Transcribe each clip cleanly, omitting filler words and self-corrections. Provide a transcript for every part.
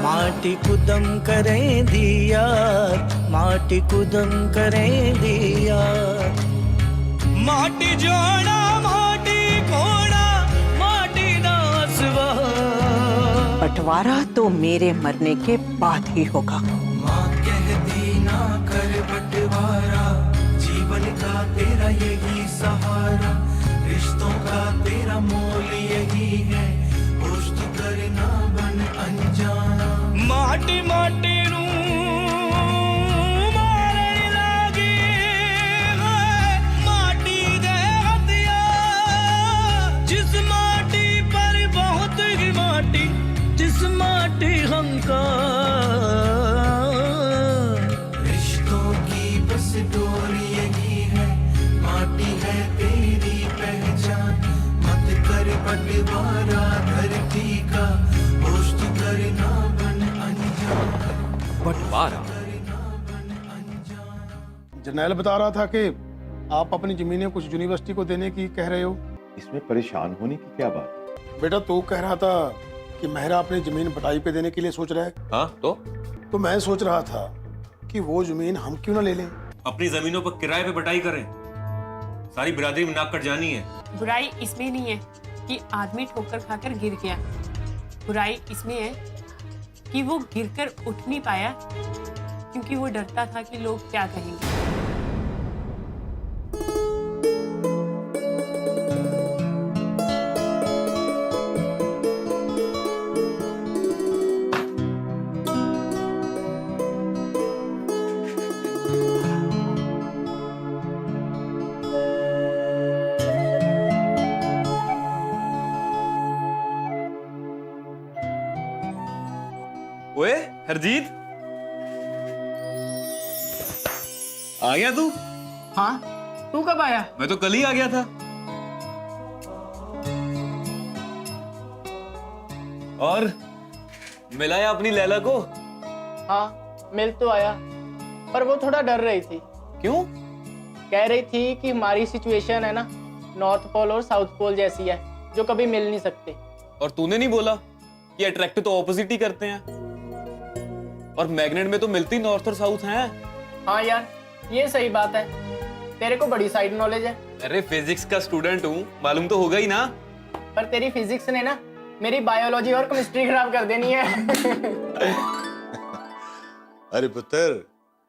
माटी कुदम करें दिया, माटी कुदम करें दिया। माटी जोड़ा माटी कोड़ा माटी दासवा। बंटवारा तो मेरे मरने के बाद ही होगा। माँ कहती ना कर बंटवारा, जीवन का तेरा यही सहारा, रिश्तों का तेरा मोल यही है, होश तू करना बन अनजाना। माटी माटी नू मारे लागी है, माटी दे हथिया, जिस माटी पर बहुत ही माटी, जिस माटी हंकार। रिश्तों की बस डोरी यही है, माटी है तेरी पहचान, मत कर बंटवारा धरती का, होश तू करना बन अनजान। बंटवारा? जर्नैल बता रहा था कि आप अपनी जमीनें कुछ यूनिवर्सिटी को देने की कह रहे हो। इसमें परेशान होने की क्या बात? बेटा तू कह रहा था कि मेहरा अपनी जमीन बटाई पे देने के लिए सोच रहा है। हाँ तो मैं सोच रहा था कि वो जमीन हम क्यों ना ले लें। अपनी जमीनों पर किराए पे बटाई करें, सारी बिरादरी में नाक कट जानी है। बुराई इसमें नहीं है कि आदमी ठोकर खाकर गिर गया, बुराई इसमें है कि वो गिरकर उठ नहीं पाया क्योंकि वो डरता था कि लोग क्या कहेंगे। ओए हरजीत, आ गया तू? हाँ, तू कब आया? मैं तो कल ही आ गया था। और मिलाया अपनी लैला को? हाँ, मिल तो आया, पर वो थोड़ा डर रही थी। क्यों? कह रही थी कि हमारी सिचुएशन है ना, नॉर्थ पोल और साउथ पोल जैसी है, जो कभी मिल नहीं सकते। और तूने नहीं बोला कि अट्रैक्ट तो ऑपोजिट ही करते हैं, और मैग्नेट में तो मिलती नॉर्थ और साउथ हैं। हाँ यार, ये सही बात है। तेरे को बड़ी साइड नॉलेज है। अरे फिजिक्स का स्टूडेंट हूँ, मालूम तो होगा ही ना। पर तेरी फिजिक्स ने ना मेरी बायोलॉजी और केमिस्ट्री खराब कर देनी है। अरे पुत्र,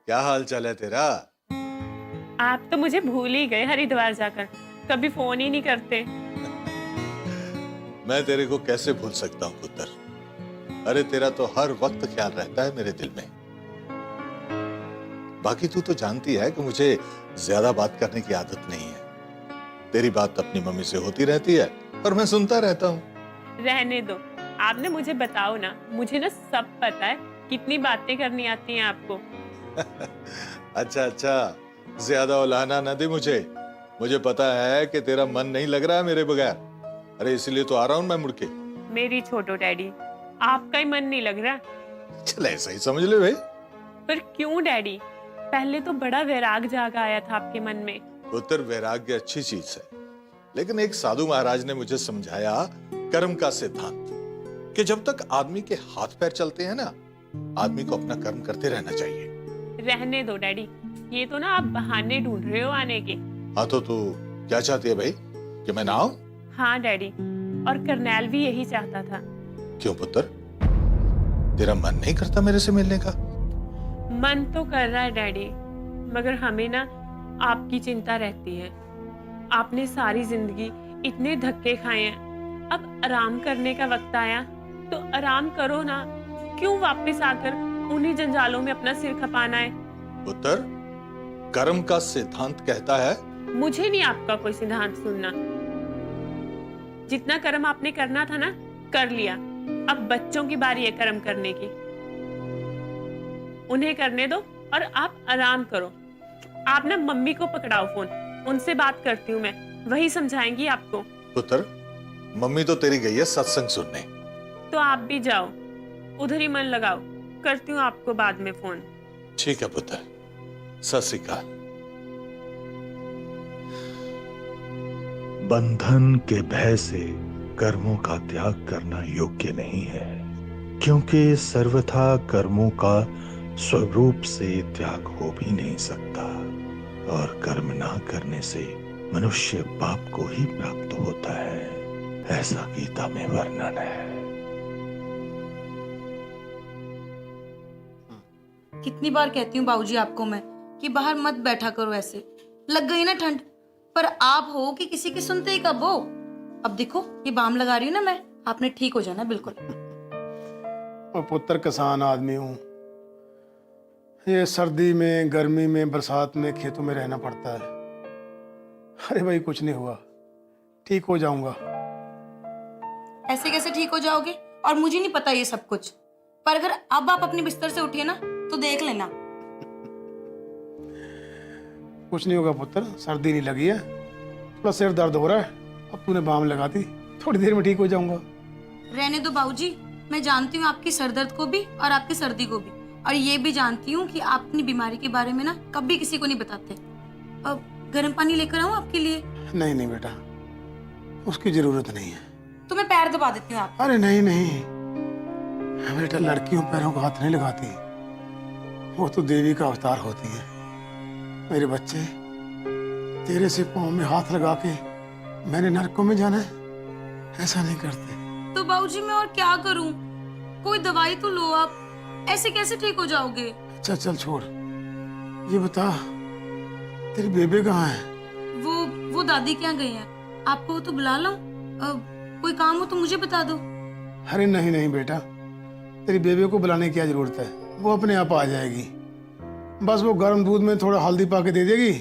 क्या हाल चाल है तेरा? आप तो मुझे भूल ही गए हरिद्वार जाकर, कभी फोन ही नहीं करते। मैं तेरे को कैसे भूल सकता हूँ पुत्र। अरे तेरा तो हर वक्त ख्याल रहता है मेरे दिल में। बाकी तू तो जानती है कि मुझे ज्यादा बात करने की आदत नहीं है। तेरी बात अपनी मम्मी से होती रहती है और मैं सुनता रहता हूँ। रहने दो, आपने मुझे बताओ ना, मुझे ना सब पता है, कितनी बातें करनी आती हैं आपको। अच्छा अच्छा, ज्यादा उलाहना न दे मुझे। मुझे पता है कि तेरा मन नहीं लग रहा है मेरे बगैर। अरे इसलिए तो आ रहा हूं मैं मुड़ के। मेरी छोटो डैडी, आपका ही मन नहीं लग रहा? चल ऐसा ही समझ ले भाई। पर क्यों डैडी? पहले तो बड़ा वैराग जागा आया था आपके मन में। पुत्र, वैराग्य अच्छी चीज है, लेकिन एक साधु महाराज ने मुझे समझाया कर्म का सिद्धांत, कि जब तक आदमी के हाथ पैर चलते हैं ना, आदमी को अपना कर्म करते रहना चाहिए। रहने दो डैडी, ये तो ना आप बहाने ढूंढ रहे हो आने के। हाँ तो तू क्या चाहती है भाई, कि मैं ना आऊं? हाँ डैडी, और करनैल भी यही चाहता था। क्यों पुत्र, तेरा मन नहीं करता मेरे से मिलने का? मन तो कर रहा है डैडी, मगर हमें ना आपकी चिंता रहती है। आपने सारी जिंदगी इतने धक्के खाए हैं, अब आराम करने का वक्त आया तो आराम करो ना। क्यों वापस आकर उन्हीं जंजालों में अपना सिर खपाना है? पुत्र, कर्म का सिद्धांत कहता है। मुझे नहीं आपका कोई सिद्धांत सुनना। जितना कर्म आपने करना था ना, कर लिया। अब बच्चों की बारी है कर्म करने की। उन्हें करने दो और आप आराम करो। आप ना मम्मी को पकड़ाओ फोन, उनसे बात करती हूँ मैं, वही समझाएंगी आपको। पुत्र, मम्मी तो तेरी गई है सत्संग सुनने। तो आप भी जाओ, उधर ही मन लगाओ। करती हूँ आपको बाद में फोन। ठीक है पुत्र, सत श्री अकाल। बंधन के भय से कर्मों का त्याग करना योग्य नहीं है। क्योंकि सर्वथा कर्मों का स्वरूप से त्याग हो भी नहीं सकता और कर्म ना करने से मनुष्य पाप को ही प्राप्त होता है, ऐसा गीता में वर्णन है। कितनी बार कहती हूँ बाबूजी आपको मैं कि बाहर मत बैठा करो, ऐसे लग गई ना ठंड, पर आप हो कि किसी की सुनते ही कब हो। अब देखो ये बाम लगा रही हूँ ना मैं, आपने ठीक हो जाना बिल्कुल। और पुत्र किसान आदमी हूँ, ये सर्दी में गर्मी में बरसात में खेतों में रहना पड़ता है। अरे भाई कुछ नहीं हुआ, ठीक हो जाऊंगा। ऐसे कैसे ठीक हो जाओगे, और मुझे नहीं पता ये सब कुछ, पर अगर अब आप अपने बिस्तर से उठे ना तो देख लेना। कुछ नहीं होगा पुत्र, सर्दी नहीं लगी है, थोड़ा सिर दर्द हो रहा है। अब तूने बाम लगा दी, थोड़ी देर में ठीक हो जाऊंगा। रहने दो बाबूजी, मैं जानती हूँ आपकी सरदर्द को भी और आपकी सर्दी को भी, और ये भी जानती हूँ कि आप अपनी बीमारी के बारे में ना कभी किसी को नहीं बताते। अब गर्म पानी लेकर आऊँ आपके लिए? नहीं नहीं बेटा, उसकी जरूरत नहीं है। तो मैं पैर दबा देती हूँ आप। अरे नहीं नहीं बेटा, लड़कियों पैरों को हाथ नहीं लगाती, वो तो देवी का अवतार होती है। मेरे बच्चे, तेरे से पाँव में हाथ लगा के मैंने नरकों में जाना है, ऐसा नहीं करते। तो बाबूजी मैं और क्या करूं? कोई दवाई तो लो आप, ऐसे कैसे ठीक हो जाओगे? अच्छा चल छोड़, ये बता तेरी बेबे कहाँ है? वो दादी क्या गई हैं? आपको तो बुला लो, कोई काम हो तो मुझे बता दो। अरे नहीं नहीं बेटा, तेरी बेबे को बुलाने की क्या जरूरत है, वो अपने आप आ जाएगी। बस वो गर्म दूध में थोड़ा हल्दी पाके दे देगी,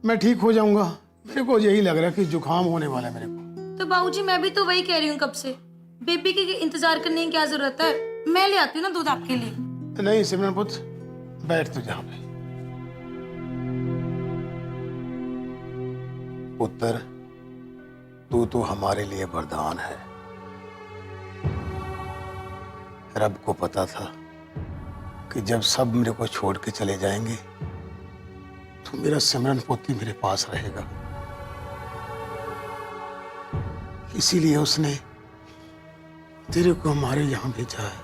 मैं ठीक हो जाऊंगा। मेरे को यही लग रहा है कि जुकाम होने वाला है मेरे को। तो बाबूजी मैं भी तो वही कह रही हूँ कब से, बेबी के इंतजार करने की क्या जरूरत है, मैं ले आती हूँ ना दूध आपके लिए। नहीं सिमरन पुत्र, बैठ तू जहाँ पे। पुत्र, तू तो हमारे लिए वरदान है। रब को पता था कि जब सब मेरे को छोड़ के चले जाएंगे तो मेरा सिमरन पुत्र मेरे पास रहेगा, इसीलिए उसने तेरे को हमारे यहाँ भेजा है।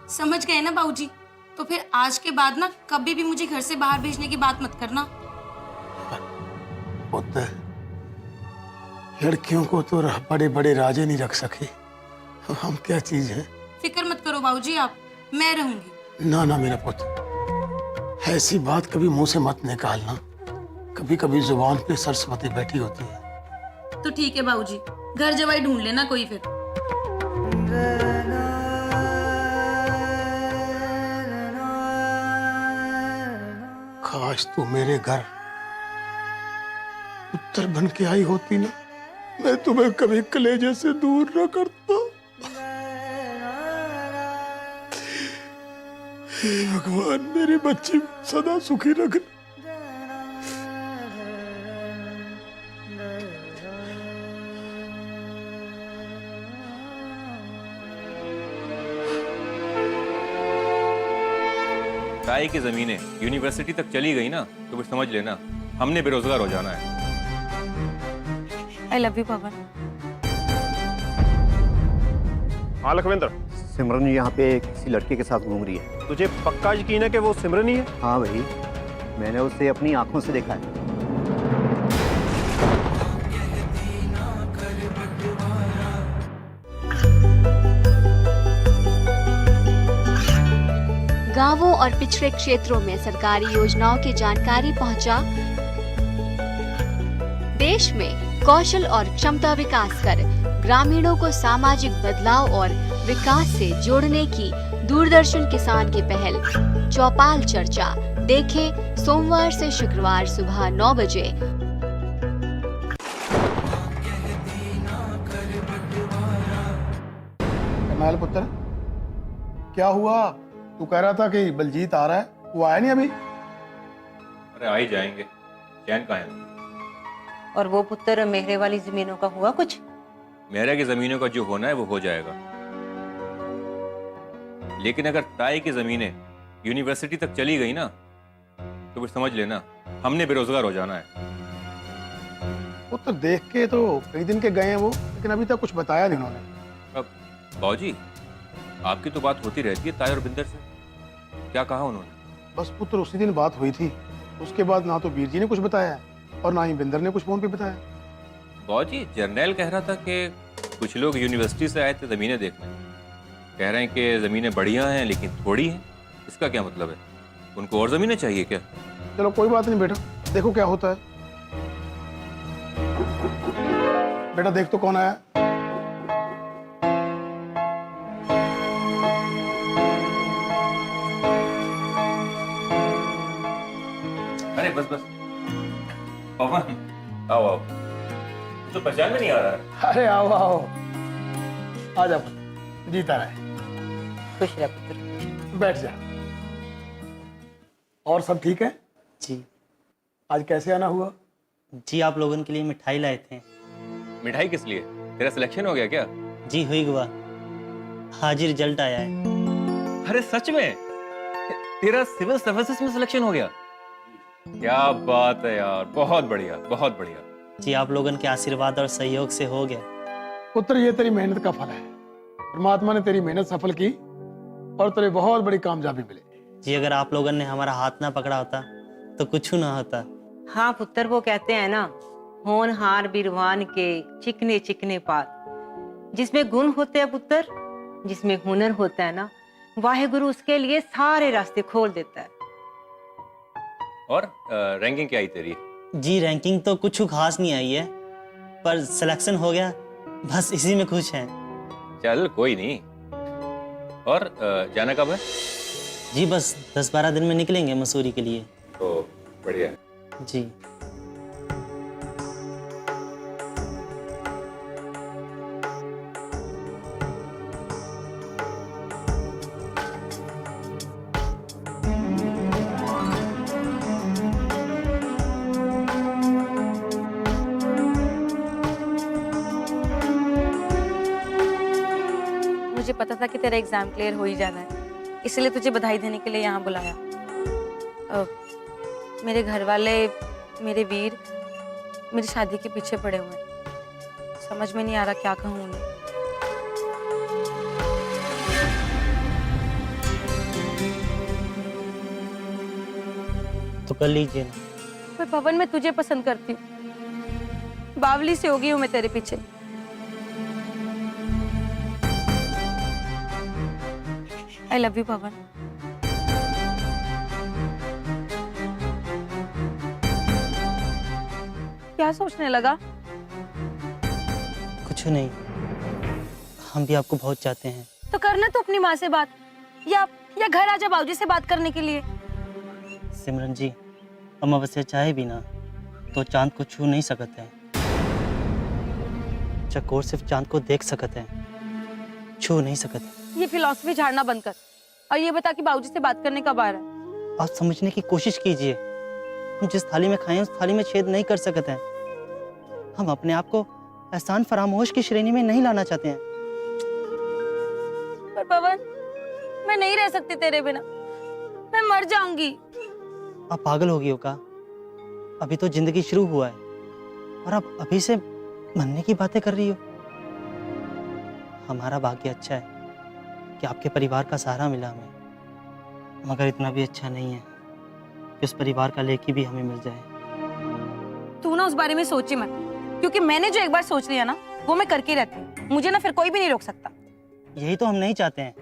समझ गए ना बाबूजी? तो फिर आज के बाद ना कभी भी मुझे घर से बाहर भेजने की बात मत करना। पुत्र, लड़कियों को तो बड़े बड़े राजे नहीं रख सके, हम क्या चीज है। फिक्र मत करो बाबूजी आप, मैं रहूंगी। ना ना मेरा पुत्र, ऐसी बात कभी मुंह से मत निकालना, कभी कभी जुबान पे सरस्वती बैठी होती है। तो ठीक है बाबूजी, घर जवाई ढूंढ लेना कोई फिर। काश तू मेरे घर उत्तर बन के आई होती ना, मैं तुम्हें कभी कलेजे से दूर न करता। हे भगवान, मेरी बच्ची सदा सुखी रखना। ताई की जमीनें यूनिवर्सिटी तक चली गई ना, तो फिर समझ लेना हमने बेरोजगार हो जाना है। आई लव यू पवन। हाँ लखविंदर, सिमरन यहाँ पे किसी लड़के के साथ घूम रही है। तुझे पक्का यकीन है कि वो सिमरन ही है? हाँ भाई, मैंने उसे अपनी आंखों से देखा है। गांवों और पिछड़े क्षेत्रों में सरकारी योजनाओं की जानकारी पहुंचा। देश में कौशल और क्षमता विकास कर ग्रामीणों को सामाजिक बदलाव और विकास से जोड़ने की दूरदर्शन किसान की पहल चौपाल चर्चा देखें सोमवार से शुक्रवार सुबह 9 बजे। कमाल पुत्र, क्या हुआ? तू कह रहा था कि बलजीत आ रहा है, वो आया नहीं अभी? अरे आ ही जाएंगे, चैन कहाँ है? और वो पुत्र मेहरे वाली जमीनों का हुआ कुछ? मेहरा की जमीनों का जो होना है वो हो जाएगा, लेकिन अगर ताई की जमीनें यूनिवर्सिटी तक चली गई ना, तो फिर समझ लेना हमने बेरोजगार हो जाना है। पुत्र देख के तो कई दिन के गए हैं वो, लेकिन अभी तक कुछ बताया नहीं उन्होंने। अब बाबूजी, आपकी तो बात होती रहती है ताया और बिंदर से। क्या कहा उन्होंने? बस पुत्र उसी दिन बात हुई थी, उसके बाद ना तो वीर जी ने कुछ बताया और ना ही बिंदर ने कुछ फोन पे बताया। बाबूजी, जर्नैल कह रहा था कि कुछ लोग यूनिवर्सिटी से आए थे जमीनें देखने। कह रहे हैं कि जमीनें बढ़िया हैं लेकिन थोड़ी हैं। इसका क्या मतलब है? उनको और जमीनें चाहिए क्या? चलो कोई बात नहीं बेटा, देखो क्या होता है। बेटा देख तो कौन आया। अरे बस बस पवन, आओ आओ। तो पहचान में नहीं आ रहा है। अरे आओ आओ, आ जा पुत्र, जीता रहे। खुश रह पुत्र। बैठ जा। और सब ठीक है? जी। आज कैसे आना हुआ? जी आप लोगों के लिए मिठाई लाए थे। मिठाई किस लिए? तेरा सिलेक्शन हो गया क्या? जी हुई हुआ, आज ही रिजल्ट आया है। अरे सच में? तेरा सिविल सर्विसेज में सिलेक्शन हो गया? क्या बात है यार, बहुत बढ़िया बहुत बढ़िया। जी आप लोगों के आशीर्वाद और सहयोग से हो गया। पुत्र ये तेरी मेहनत का फल है। परमात्मा ने तेरी मेहनत सफल की और तेरे बहुत बड़ी कामयाबी मिले। जी अगर आप लोगों ने हमारा हाथ ना पकड़ा होता तो कुछ ना होता। हाँ पुत्र, वो कहते हैं ना, होनहार बिरवान के चिकने चिकने पात। जिसमें गुण होते हैं पुत्र, जिसमें हुनर होता है ना, वाहेगुरु उसके लिए सारे रास्ते खोल देता है। और रैंकिंग क्या आई तेरी? जी रैंकिंग तो कुछ खास नहीं आई है, पर सिलेक्शन हो गया, बस इसी में खुश हैं। चल कोई नहीं। और जाना कब है? जी बस 10-12 दिन में निकलेंगे मसूरी के लिए। तो बढ़िया। जी मुझे पता था कि तेरा एग्जाम क्लियर हो ही जाना है, इसलिए तुझे बधाई देने के लिए यहाँ बुलाया। मेरे घर वाले, मेरे वीर मेरी शादी के पीछे पड़े हुए हैं। समझ में नहीं आ रहा क्या कहूँ उन्हें। तो कर लीजिए ना। पर पवन, मैं तुझे पसंद करती हूँ। बावली से हो गई हूँ मैं तेरे पीछे। आई लव यू पवन। क्या सोचने लगा? कुछ नहीं, हम भी आपको बहुत चाहते हैं। तो करना तो अपनी माँ से बात, या घर आजा बाबूजी से बात करने के लिए। सिमरन जी, अमावस्या चाहे भी ना तो चांद को छू नहीं सकते हैं। चकोर सिर्फ चांद को देख सकते हैं, छू नहीं सकते। ये फिलॉसफी झाड़ना बंद कर और ये बता कि बाबूजी से बात करने कब आ रहा है? आप समझने की कोशिश कीजिए। हम जिस थाली में खाएं उस थाली में छेद नहीं कर सकते हैं। हम अपने आप को एहसान फरामोश की श्रेणी में नहीं लाना चाहते हैं। पर पवन, मैं नहीं रह सकती तेरे बिना, मैं मर जाऊंगी। आप पागल हो गई हो का? अभी तो जिंदगी शुरू हुआ है और आप अभी से मरने की बातें कर रही हो। हमारा भाग्य अच्छा है कि आपके परिवार का सहारा मिला हमें, मगर इतना भी अच्छा नहीं है कि उस परिवार का लेकी भी हमें मिल जाए। तू ना उस बारे में सोची मत, क्योंकि मैंने जो एक बार सोच लिया ना वो मैं करके रहती हूँ। मुझे ना फिर कोई भी नहीं रोक सकता। यही तो हम नहीं चाहते हैं।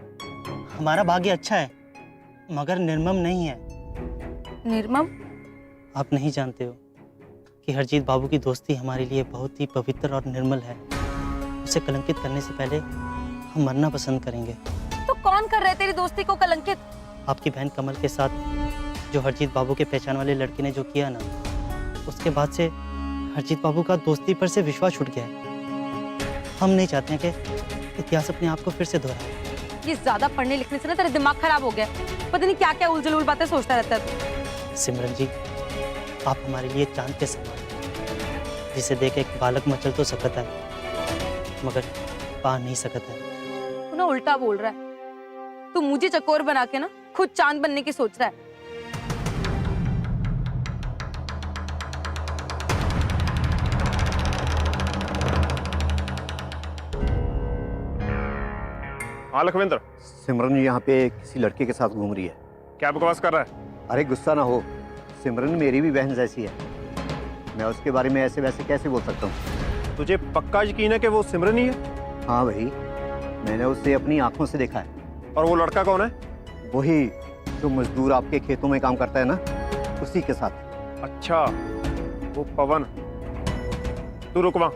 हमारा भाग्य अच्छा है मगर निर्मम नहीं है। निर्मम? आप नहीं जानते हो कि हरजीत बाबू की दोस्ती हमारे लिए बहुत ही पवित्र और निर्मल है। उसे कलंकित करने से पहले हम मरना पसंद करेंगे। तो कौन कर रहा है तेरी दोस्ती को कलंकित? आपकी बहन कमल के साथ जो हरजीत बाबू के पहचान वाले लड़के ने जो किया ना, उसके बाद से हरजीत बाबू का दोस्ती पर से विश्वास छूट गया है। हम नहीं चाहते हैं कि इतिहास अपने आप को फिर से दोहराए। ये ज्यादा पढ़ने लिखने से ना तेरा दिमाग खराब हो गया। पता नहीं क्या क्या उलझुल बातें सोचता रहता है। सिमरन जी, आप हमारे लिए चांद के समान, जिसे देख एक बालक मचल तो सकता है मगर पा नहीं सकता है। तू ना उल्टा बोल रहा है। तू मुझे चकोर बना के ना खुद चांद बनने की सोच रहा है। हाँ लखविंदर, सिमरन यहाँ पे किसी लड़के के साथ घूम रही है। क्या बकवास कर रहा है? अरे गुस्सा ना हो, सिमरन मेरी भी बहन जैसी है। मैं उसके बारे में ऐसे वैसे कैसे बोल सकता हूँ? तुझे पक्का यकीन है कि वो सिमरन ही है? हाँ भाई, मैंने उसे अपनी आंखों से देखा है। और वो लड़का कौन है? वही जो मजदूर आपके खेतों में काम करता है ना, उसी के साथ। अच्छा, वो पवन। तू रुक वहाँ,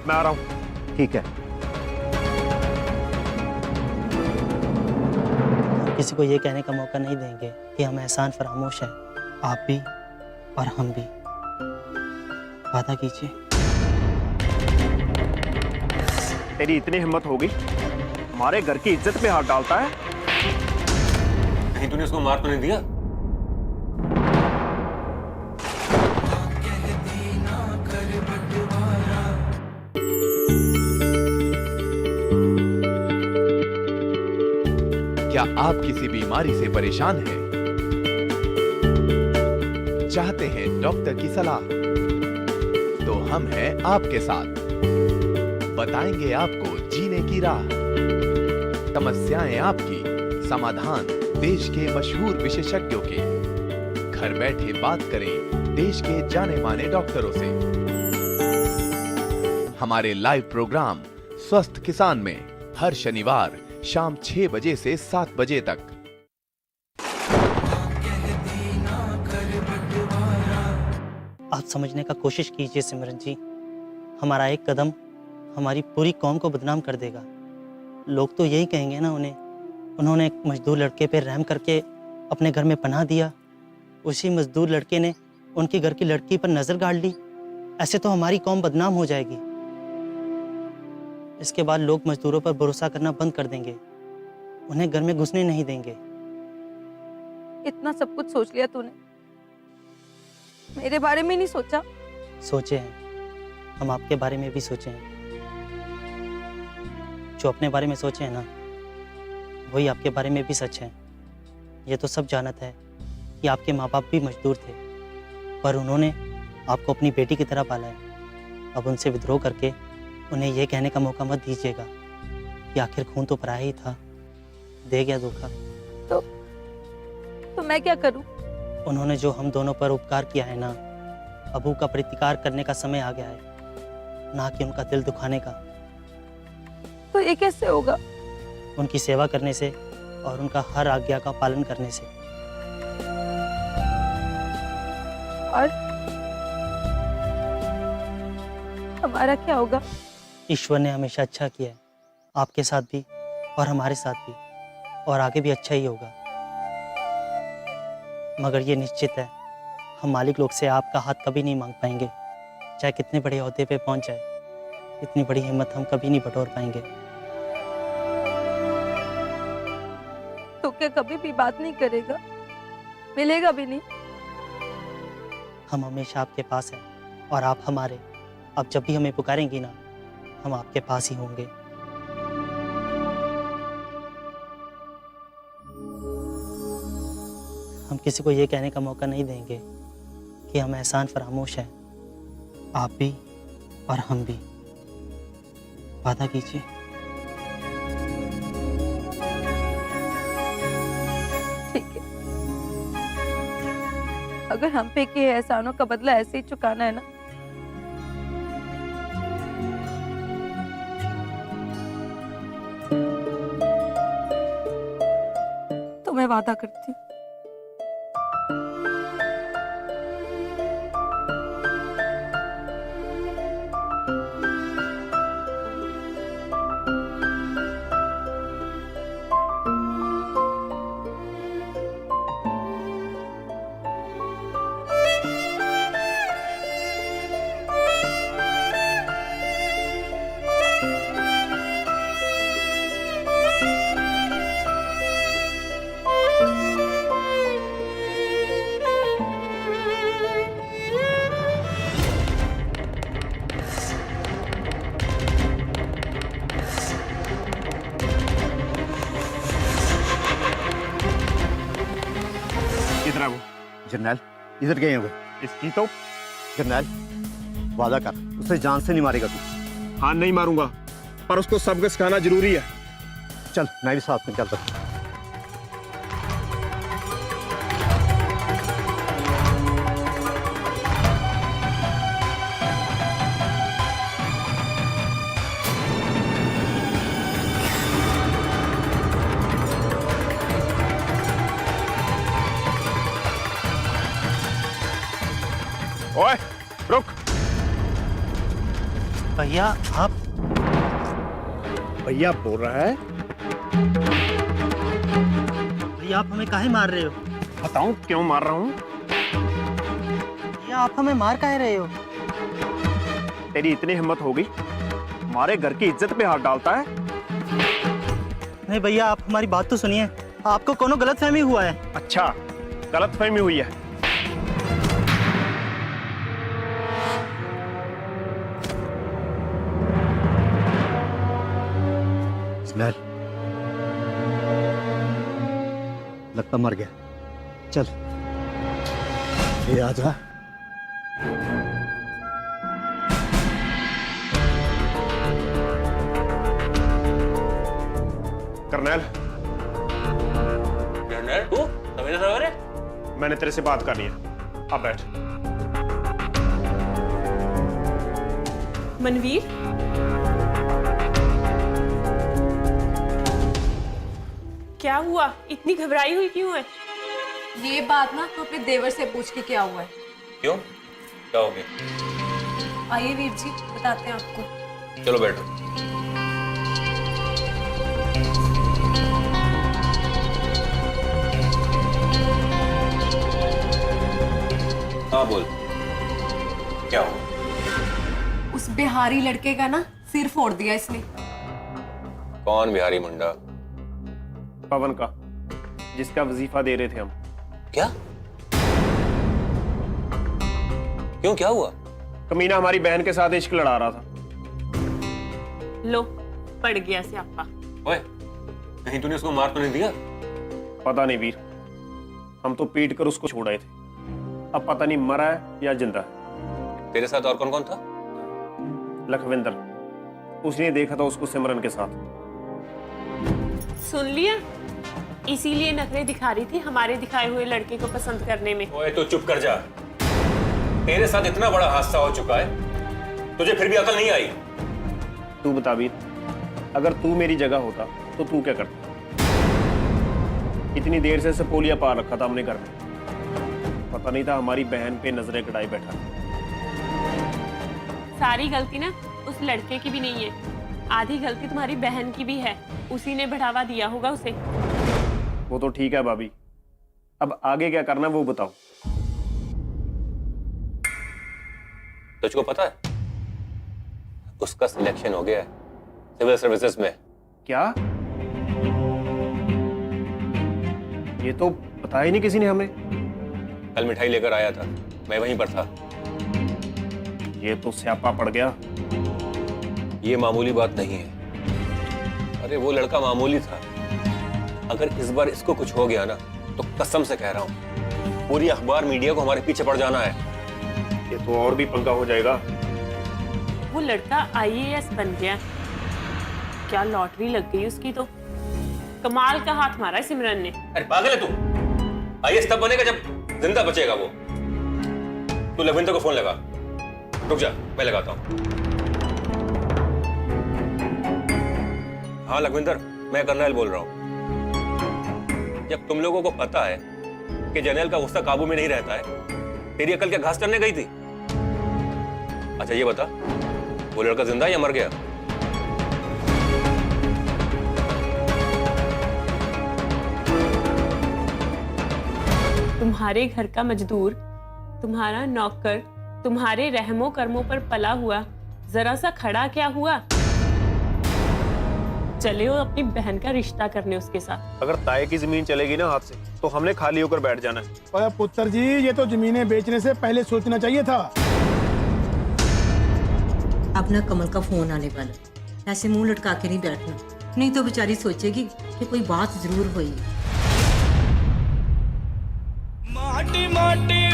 मैं आ रहा हूँ। ठीक है। हम किसी को ये कहने का मौका नहीं देंगे कि हम एहसान फरामोश हैं, आप भी और हम भी। वादा कीजिए। तेरी इतनी हिम्मत होगी, हमारे घर की इज्जत पे हाथ डालता है? कहीं तूने उसको मार तो नहीं दिया? क्या आप किसी बीमारी से परेशान हैं? चाहते हैं डॉक्टर की सलाह? तो हम हैं आपके साथ, बताएंगे आपको जीने की राह। समस्याएं आपकी, समाधान देश के मशहूर विशेषज्ञों के। घर बैठे बात करें देश के जाने माने डॉक्टरों से। हमारे लाइव प्रोग्राम स्वस्थ किसान में हर शनिवार शाम 6 बजे से 7 बजे तक। आप समझने का कोशिश कीजिए सिमरन जी, हमारा एक कदम हमारी पूरी कौम को बदनाम कर देगा। लोग तो यही कहेंगे ना उन्होंने एक मजदूर लड़के पे रहम करके अपने घर में पनाह दिया, उसी मजदूर लड़के ने उनके घर की लड़की पर नज़र गाड़ ली। ऐसे तो हमारी कौम बदनाम हो जाएगी। इसके बाद लोग मजदूरों पर भरोसा करना बंद कर देंगे, उन्हें घर में घुसने नहीं देंगे। इतना सब कुछ सोच लिया तूने, मेरे बारे में नहीं सोचा? सोचे हैं, हम आपके बारे में भी सोचे हैं। जो अपने बारे में सोचे हैं ना, वही आपके बारे में भी सच है। ये तो सब जानत है कि आपके माँ बाप भी मजदूर थे, पर उन्होंने आपको अपनी बेटी की तरह पाला है। अब उनसे विद्रोह करके उन्हें यह कहने का मौका मत दीजिएगा कि आखिर खून तो पराया ही था, दे गया धोखा। तो मैं क्या करूं? उन्होंने जो हम दोनों पर उपकार किया है ना, अब का प्रतिकार करने का समय आ गया है, ना कि उनका दिल दुखाने का। तो ये कैसे होगा? उनकी सेवा करने से और उनका हर आज्ञा का पालन करने से। और हमारा क्या होगा? ईश्वर ने हमेशा अच्छा किया है, आपके साथ भी और हमारे साथ भी, और आगे भी अच्छा ही होगा। मगर ये निश्चित है, हम मालिक लोग से आपका हाथ कभी नहीं मांग पाएंगे। चाहे कितने बड़े ओहदे पे पहुंच जाए, इतनी बड़ी हिम्मत हम कभी नहीं बटोर पाएंगे। तो क्या कभी भी बात नहीं करेगा? मिलेगा भी नहीं? हम हमेशा आपके पास हैं और आप हमारे। आप जब भी हमें पुकारेंगी ना, हम आपके पास ही होंगे। हम किसी को ये कहने का मौका नहीं देंगे कि हम एहसान फरामोश हैं, आप भी और हम भी। वादा कीजिए। ठीक है, अगर हम पे के एहसानों का बदला ऐसे ही चुकाना है ना, तो मैं वादा करती हूँ। किधर है वो? जर्नैल, इधर गए हैं वो। इसकी तो जर्नैल, वादा कर, उसे जान से नहीं मारेगा तू। हाँ नहीं मारूंगा, पर उसको सबक सिखाना जरूरी है। चल मैं भी साथ में चलता हूँ। ओए रुक। भैया आप भैया बोल रहा है। भैया आप हमें काहे मार रहे हो? बताऊं क्यों मार रहा हूँ? भैया आप हमें मार काहे रहे हो? तेरी इतनी हिम्मत होगी हमारे घर की इज्जत पे हाथ डालता है? नहीं भैया आप हमारी बात तो सुनिए, आपको कोनो गलतफहमी हुआ है। अच्छा गलतफहमी हुई है। इस्माइल लगता मर गया। चल ये आजा। कर्नल जनरल तू सवेरे सवेरे? मैंने तेरे से बात करनी है, अब बैठ। मनवीर, क्या हुआ? इतनी घबराई हुई क्यों है? ये बात ना तो अपने देवर से पूछ के क्या हुआ है। क्यों, क्या हो गया? आइए वीर जी बताते हैं आपको। चलो बैठो। हाँ बोल, क्या हुआ? उस बिहारी लड़के का ना सिर फोड़ दिया इसने। कौन बिहारी मुंडा? पवन का, जिसका वजीफा दे रहे थे हम। क्या? क्यों, क्या हुआ? कमीना हमारी बहन के साथ इश्क लड़ा रहा था। लो पड़ गया स्यापा। ओए, कहीं तूने उसको मार तो नहीं दिया? पता नहीं वीर, हम तो पीट कर उसको छोड़ आए थे। अब पता नहीं मरा है या जिंदा है। तेरे साथ और कौन कौन था? लखविंदर, उसने देखा था उसको सिमरन के साथ। सुन लिया, इसीलिए नखरे दिखा रही थी हमारे दिखाए हुए लड़के को पसंद करने में। ओए तो चुप कर जा। तेरे साथ इतना बड़ा हादसा हो चुका है, तुझे फिर भी अकल नहीं आई? तू बता वीर, अगर तू मेरी जगह होता तो तू क्या करता? इतनी देर से सपोलिया पार रखा था हमने घर में, पता नहीं था हमारी बहन पे नजरें कटाई बैठा। सारी गलती ना उस लड़के की भी नहीं है, आधी गलती तुम्हारी बहन की भी है। उसी ने बढ़ावा दिया होगा उसे। वो तो ठीक है भाभी, अब आगे क्या करना वो बताओ। तुझको पता है उसका सिलेक्शन हो गया है सिविल सर्विसेज में। क्या? ये तो पता ही नहीं किसी ने हमें। कल मिठाई लेकर आया था, मैं वहीं पर था। ये तो स्यापा पड़ गया। ये मामूली बात नहीं है। अरे वो लड़का मामूली था, अगर इस बार इसको कुछ हो गया ना तो कसम से कह रहा हूं पूरी अखबार मीडिया को हमारे पीछे पड़ जाना है। ये तो और भी पंगा हो जाएगा। वो लड़का IAS बन गया, क्या लॉटरी लग गई उसकी तो। कमाल का हाथ मारा है सिमरन ने। अरे पागल है तू, IAS तब बनेगा जब जिंदा बचेगा वो। तू लखविंदर को फोन लगा। रुक जा, मैं लगाता हूं। हाँ लखविंदर, मैं कर्नल बोल रहा हूं। जब तुम लोगों को पता है कि जनरल का गुस्सा काबू में नहीं रहता है, तेरी अकल क्या घास करने गई थी? अच्छा ये बता, वो लड़का जिंदा है या मर गया? तुम्हारे घर का मजदूर, तुम्हारा नौकर, तुम्हारे रहमो कर्मों पर पला हुआ जरा सा खड़ा क्या हुआ? चले हो अपनी बहन का रिश्ता करने उसके साथ। अगर ताए की जमीन चलेगी ना हाथ से तो हमने खाली होकर बैठ जाना है। और पुत्र जी, ये तो जमीनें बेचने से पहले सोचना चाहिए था। अपना कमल का फोन आने वाला, ऐसे मुंह लटका के नहीं बैठना, नहीं तो बेचारी सोचेगी कि कोई बात जरूर हुई है। माटी माटी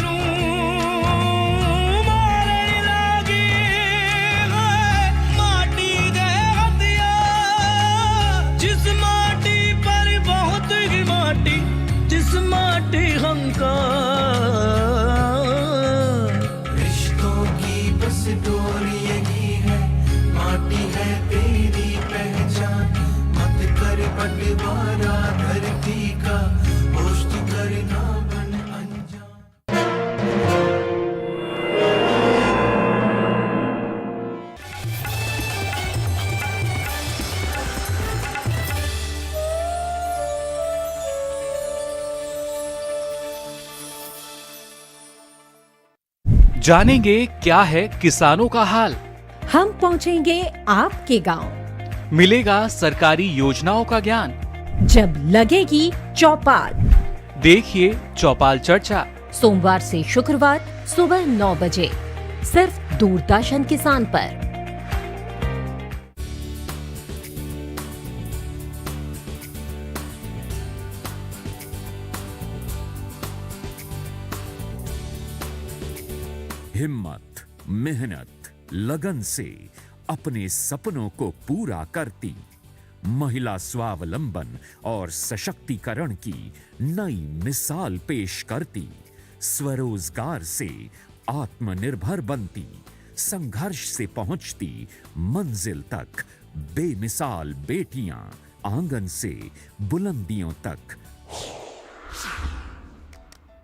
मारे लागी है, माटी दे हथिया जिस माटी माटी हंका रिश्तों की बस डोरी यही है माटी है तेरी पहचान मत कर बंटवारा धरती का होश तू करना बन अनजान जानेंगे क्या है किसानों का हाल। हम पहुंचेंगे आपके गांव। मिलेगा सरकारी योजनाओं का ज्ञान। जब लगेगी चौपाल, देखिए चौपाल चर्चा सोमवार से शुक्रवार सुबह 9 बजे सिर्फ दूरदर्शन किसान पर। हिम्मत, मेहनत, लगन से अपने सपनों को पूरा करती, महिला स्वावलंबन और सशक्तिकरण की नई मिसाल पेश करती, स्वरोजगार से आत्मनिर्भर बनती, संघर्ष से पहुंचती मंजिल तक, बेमिसाल बेटियां आंगन से बुलंदियों तक।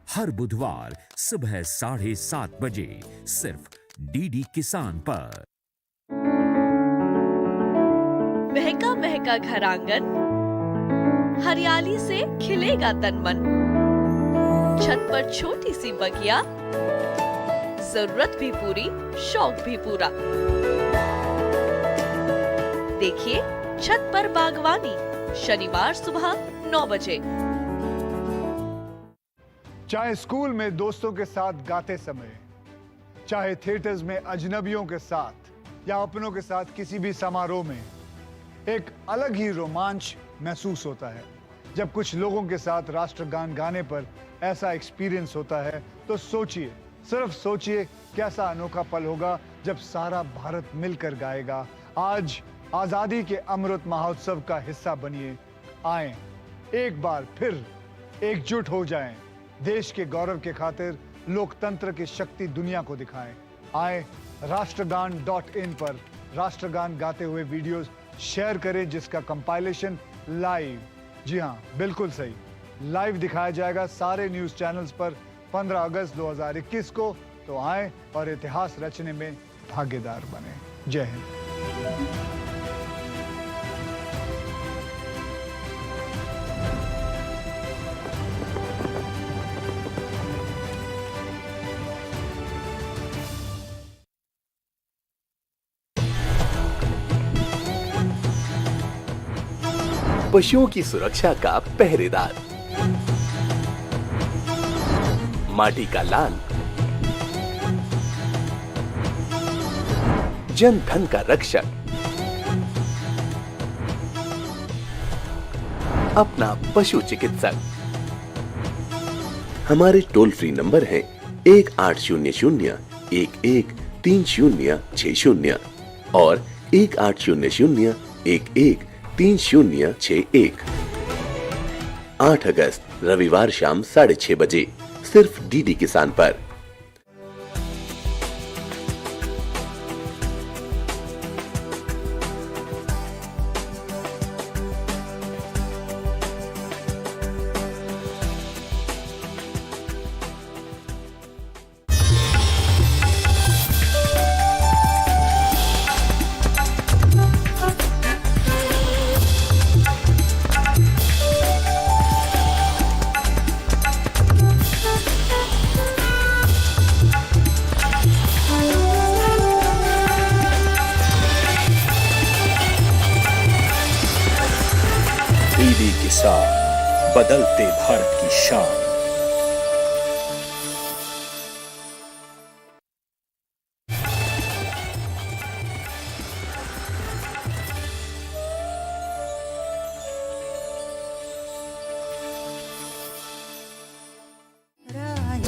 हर बुधवार सुबह 7:30 बजे सिर्फ डीडी किसान पर। महका महका घर आंगन, हरियाली से खिलेगा तन मन। छत पर छोटी सी बगिया, जरूरत भी पूरी, शौक भी पूरा। देखिए छत पर बागवानी, शनिवार सुबह 9 बजे। चाहे स्कूल में दोस्तों के साथ गाते समय, चाहे थिएटर्स में अजनबियों के साथ या अपनों के साथ किसी भी समारोह में, एक अलग ही रोमांच महसूस होता है। जब कुछ लोगों के साथ राष्ट्रगान गाने पर ऐसा एक्सपीरियंस होता है तो सोचिए, सिर्फ सोचिए कैसा अनोखा पल होगा जब सारा भारत मिलकर गाएगा। आज आजादी के अमृत महोत्सव का हिस्सा बनिए। आए एक बार फिर एकजुट हो जाएं, देश के गौरव के खातिर लोकतंत्र की शक्ति दुनिया को दिखाएं। आए राष्ट्रगान.in पर राष्ट्रगान गाते हुए वीडियोस शेयर करें जिसका कंपाइलेशन लाइव, जी हां बिल्कुल सही, लाइव दिखाया जाएगा सारे न्यूज चैनल्स पर 15 अगस्त 2021 को। तो आए और इतिहास रचने में भागीदार बने। जय हिंद। पशुओं की सुरक्षा का पहरेदार, माटी का लाल, जन धन का रक्षक, अपना पशु चिकित्सक। हमारे टोल फ्री नंबर हैं 1800-113060 और 1800-113061। 8 अगस्त रविवार शाम 6:30 बजे सिर्फ डीडी किसान पर। डीडी किसान, बदलते भारत की शान।